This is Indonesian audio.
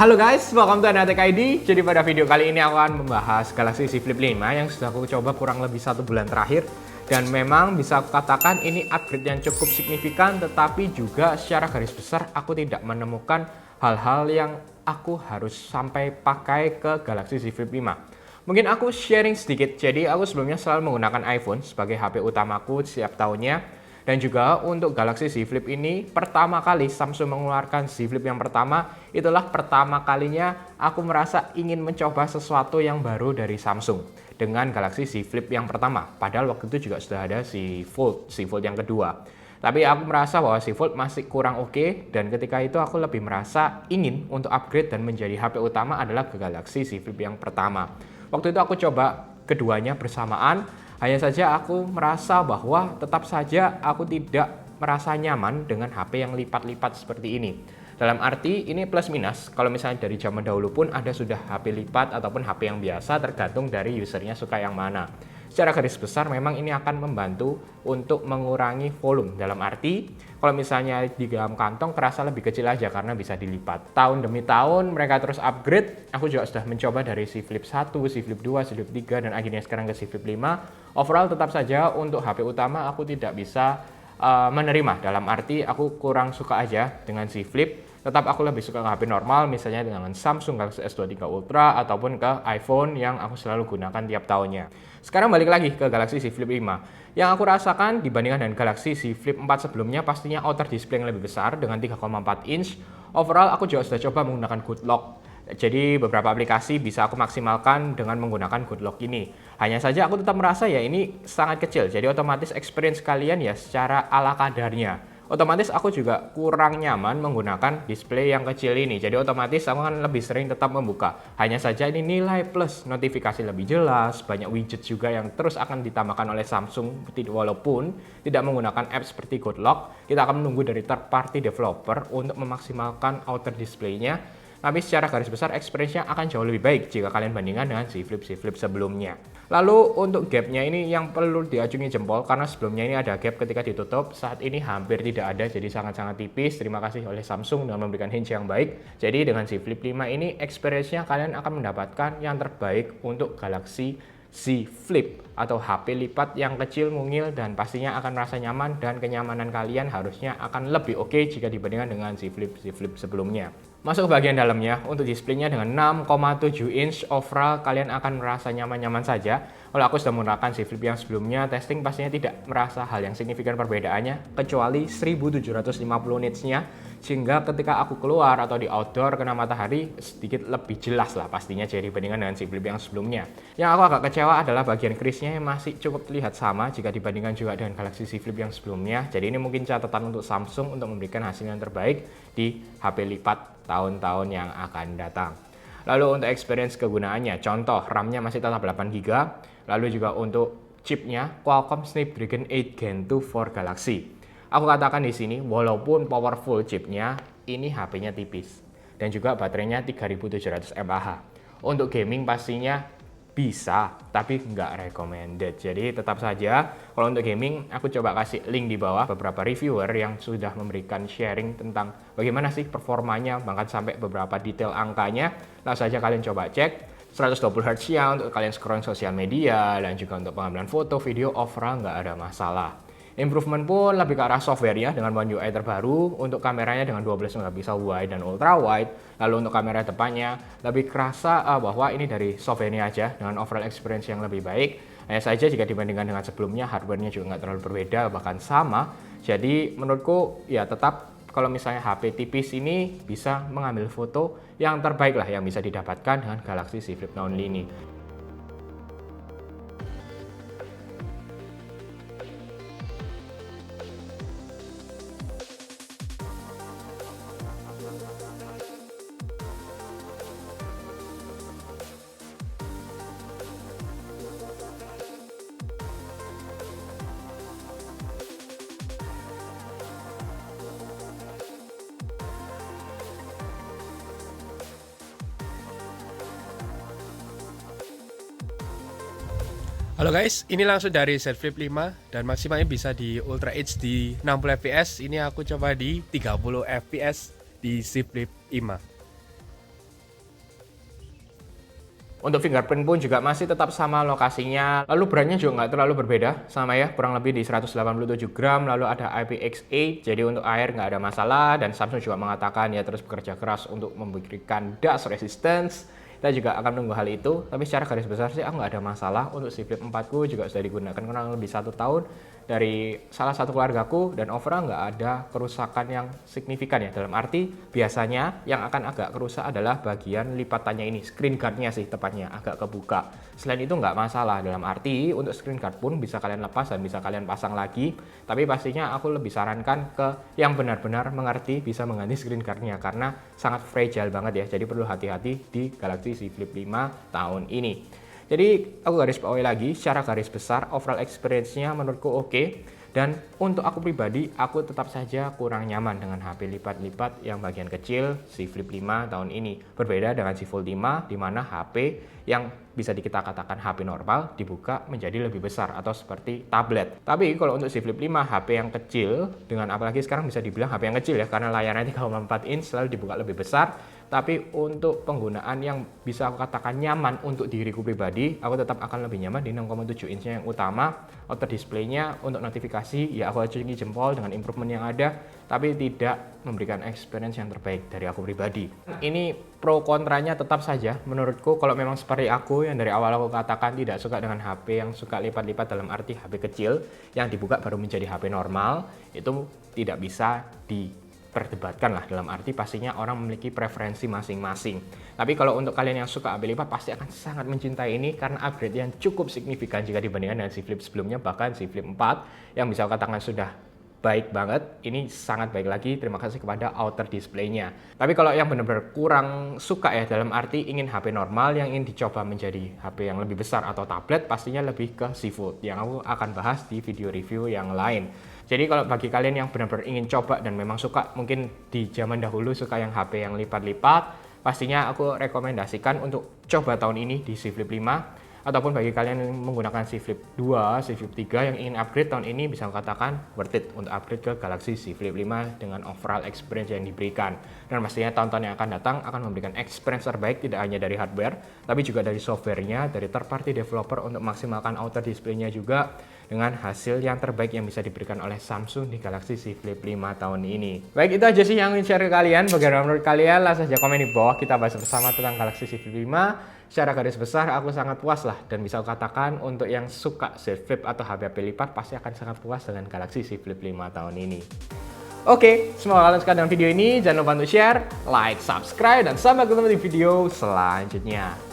Halo guys, welcome to Anatek ID. Jadi pada video kali ini aku akan membahas Galaxy Z Flip 5 yang sudah aku coba kurang lebih 1 bulan terakhir. Dan memang bisa aku katakan ini upgrade yang cukup signifikan, tetapi juga secara garis besar aku tidak menemukan hal-hal yang aku harus sampai pakai ke Galaxy Z Flip 5. Mungkin aku sharing sedikit, jadi aku sebelumnya selalu menggunakan iPhone sebagai HP utamaku setiap tahunnya. Dan juga untuk Galaxy Z Flip ini, pertama kali Samsung mengeluarkan Z Flip yang pertama, itulah pertama kalinya aku merasa ingin mencoba sesuatu yang baru dari Samsung dengan Galaxy Z Flip yang pertama. Padahal waktu itu juga sudah ada Z Fold yang kedua. Tapi aku merasa bahwa Z Fold masih kurang oke, dan ketika itu aku lebih merasa ingin untuk upgrade dan menjadi HP utama adalah ke Galaxy Z Flip yang pertama. Waktu itu aku coba keduanya bersamaan. Hanya saja aku merasa bahwa tetap saja aku tidak merasa nyaman dengan HP yang lipat-lipat seperti ini. Dalam arti ini plus minus, kalau misalnya dari zaman dahulu pun ada sudah HP lipat ataupun HP yang biasa, tergantung dari usernya suka yang mana. Secara garis besar memang ini akan membantu untuk mengurangi volume. Dalam arti kalau misalnya di dalam kantong kerasa lebih kecil aja karena bisa dilipat. Tahun demi tahun mereka terus upgrade. Aku juga sudah mencoba dari Z Flip 1, Z Flip 2, Z Flip 3 dan akhirnya sekarang ke Z Flip 5. Overall tetap saja untuk HP utama aku tidak bisa menerima. Dalam arti aku kurang suka aja dengan Z Flip. Tetap aku lebih suka ke HP normal, misalnya dengan Samsung Galaxy S23 Ultra ataupun ke iPhone yang aku selalu gunakan tiap tahunnya. Sekarang balik lagi ke Galaxy Z Flip 5. Yang aku rasakan dibandingkan dengan Galaxy Z Flip 4 sebelumnya, pastinya outer display yang lebih besar dengan 3,4 inch. Overall aku juga sudah coba menggunakan Good Lock. Jadi beberapa aplikasi bisa aku maksimalkan dengan menggunakan Good Lock ini. Hanya saja aku tetap merasa ya ini sangat kecil, jadi otomatis experience kalian ya secara ala kadarnya. Otomatis aku juga kurang nyaman menggunakan display yang kecil ini. Jadi otomatis aku akan lebih sering tetap membuka. Hanya saja ini nilai plus notifikasi lebih jelas, banyak widget juga yang terus akan ditambahkan oleh Samsung. Walaupun tidak menggunakan app seperti Good Lock, kita akan menunggu dari third party developer untuk memaksimalkan outer display-nya. Tapi secara garis besar experience-nya akan jauh lebih baik jika kalian bandingkan dengan Z Flip sebelumnya. Lalu untuk gap-nya ini yang perlu diacungi jempol karena sebelumnya ini ada gap ketika ditutup, saat ini hampir tidak ada, jadi sangat-sangat tipis. Terima kasih oleh Samsung dengan memberikan hinge yang baik. Jadi dengan Z Flip 5 ini experience-nya kalian akan mendapatkan yang terbaik untuk Galaxy Z Flip atau HP lipat yang kecil, mungil, dan pastinya akan merasa nyaman dan kenyamanan kalian harusnya akan lebih oke jika dibandingkan dengan Z Flip sebelumnya. Masuk ke bagian dalamnya, untuk displaynya dengan 6,7 inch overall kalian akan merasa nyaman-nyaman saja. Kalau aku sudah menggunakan Z Flip yang sebelumnya, testing pastinya tidak merasa hal yang signifikan perbedaannya kecuali 1750 nitsnya, sehingga ketika aku keluar atau di outdoor kena matahari sedikit lebih jelas lah pastinya jadi dibandingkan dengan Z Flip yang sebelumnya. Yang aku agak kecewa adalah bagian crease-nya yang masih cukup terlihat sama jika dibandingkan juga dengan Galaxy Z Flip yang sebelumnya. Jadi ini mungkin catatan untuk Samsung untuk memberikan hasil yang terbaik di HP lipat tahun-tahun yang akan datang. Lalu untuk experience kegunaannya, contoh RAM-nya masih tetap 8GB. Lalu juga untuk chipnya Qualcomm Snapdragon 8 Gen 2 for Galaxy. Aku katakan di sini walaupun powerful chipnya, ini HP-nya tipis dan juga baterainya 3700 mAh. Untuk gaming pastinya bisa, tapi nggak recommended. Jadi tetap saja kalau untuk gaming aku coba kasih link di bawah beberapa reviewer yang sudah memberikan sharing tentang bagaimana sih performanya, bahkan sampai beberapa detail angkanya. Langsung saja kalian coba cek. 120Hz ya untuk kalian scrolling sosial media, dan juga untuk pengambilan foto, video, overall nggak ada masalah. Improvement pun lebih ke arah software ya, dengan One UI terbaru. Untuk kameranya dengan 12 megapixel wide dan ultra wide. Lalu untuk kamera depannya lebih kerasa bahwa ini dari software-nya aja dengan overall experience yang lebih baik. Hanya saja jika dibandingkan dengan sebelumnya, hardware-nya juga nggak terlalu berbeda, bahkan sama. Jadi menurutku ya tetap kalau misalnya HP tipis ini bisa mengambil foto yang terbaik lah yang bisa didapatkan dengan Galaxy Z Flip tahun ini. Halo guys, ini langsung dari Z Flip 5 dan maksimalnya bisa di Ultra HD 60 fps. Ini aku coba di 30 fps di Z Flip 5. Untuk fingerprint pun juga masih tetap sama lokasinya. Lalu beratnya juga nggak terlalu berbeda, sama ya, kurang lebih di 187 gram. Lalu ada IPX8, jadi untuk air nggak ada masalah. Dan Samsung juga mengatakan ya terus bekerja keras untuk memberikan dust resistance. Kita juga akan menunggu hal itu, tapi secara garis besar sih aku nggak ada masalah. Untuk si Flip 4 ku juga sudah digunakan kurang lebih 1 tahun dari salah satu keluargaku, dan overall nggak ada kerusakan yang signifikan ya. Dalam arti biasanya yang akan agak kerusak adalah bagian lipatannya ini, screen guardnya sih tepatnya agak kebuka. Selain itu nggak masalah, dalam arti untuk screen guard pun bisa kalian lepas dan bisa kalian pasang lagi, tapi pastinya aku lebih sarankan ke yang benar-benar mengerti bisa mengganti screen guardnya karena sangat fragile banget ya, jadi perlu hati-hati di Galaxy Z Flip 5 tahun ini. Jadi aku garis bawahi lagi, secara garis besar overall experience-nya menurutku oke. Dan untuk aku pribadi, aku tetap saja kurang nyaman dengan HP lipat-lipat yang bagian kecil si Flip 5 tahun ini. Berbeda dengan si Fold 5, di mana HP yang bisa kita katakan HP normal dibuka menjadi lebih besar atau seperti tablet. Tapi kalau untuk si Flip 5, HP yang kecil, dengan apalagi sekarang bisa dibilang HP yang kecil ya, karena layarnya 3,4 inch selalu dibuka lebih besar. Tapi untuk penggunaan yang bisa aku katakan nyaman untuk diriku pribadi, aku tetap akan lebih nyaman di 6,7 inch yang utama. Outer display-nya untuk notifikasi, ya aku acungi jempol dengan improvement yang ada, tapi tidak memberikan experience yang terbaik dari aku pribadi. Ini pro kontranya tetap saja menurutku. Kalau memang seperti aku yang dari awal aku katakan tidak suka dengan HP yang suka lipat-lipat, dalam arti HP kecil yang dibuka baru menjadi HP normal, itu tidak bisa diperdebatkan lah, dalam arti pastinya orang memiliki preferensi masing-masing. Tapi kalau untuk kalian yang suka HP lipat pasti akan sangat mencintai ini karena upgrade yang cukup signifikan jika dibandingkan dengan si Flip sebelumnya, bahkan si Flip 4 yang bisa katakan sudah baik banget, ini sangat baik lagi terima kasih kepada outer display-nya. Tapi kalau yang benar-benar kurang suka ya, dalam arti ingin HP normal yang ingin dicoba menjadi HP yang lebih besar atau tablet, pastinya lebih ke si Fold yang aku akan bahas di video review yang lain. Jadi kalau bagi kalian yang benar-benar ingin coba dan memang suka, mungkin di zaman dahulu suka yang HP yang lipat-lipat, pastinya aku rekomendasikan untuk coba tahun ini di si Flip 5. Ataupun bagi kalian yang menggunakan si Flip 2, si Flip 3 yang ingin upgrade tahun ini, bisa katakan worth it untuk upgrade ke Galaxy Z Flip 5 dengan overall experience yang diberikan. Dan pastinya tahun-tahun yang akan datang akan memberikan experience terbaik tidak hanya dari hardware, tapi juga dari softwarenya, dari third party developer untuk maksimalkan outer display-nya juga, dengan hasil yang terbaik yang bisa diberikan oleh Samsung di Galaxy Z Flip 5 tahun ini. Baik, itu aja sih yang ingin share ke kalian. Bagaimana menurut kalian? Langsung saja komen di bawah, kita bahas bersama tentang Galaxy Z Flip 5. Secara garis besar aku sangat puas lah, dan bisa aku katakan untuk yang suka Z Flip atau HP lipat pasti akan sangat puas dengan Galaxy Z Flip 5 tahun ini. Oke, semoga kalian suka dengan video ini. Jangan lupa untuk share, like, subscribe, dan sampai ketemu di video selanjutnya.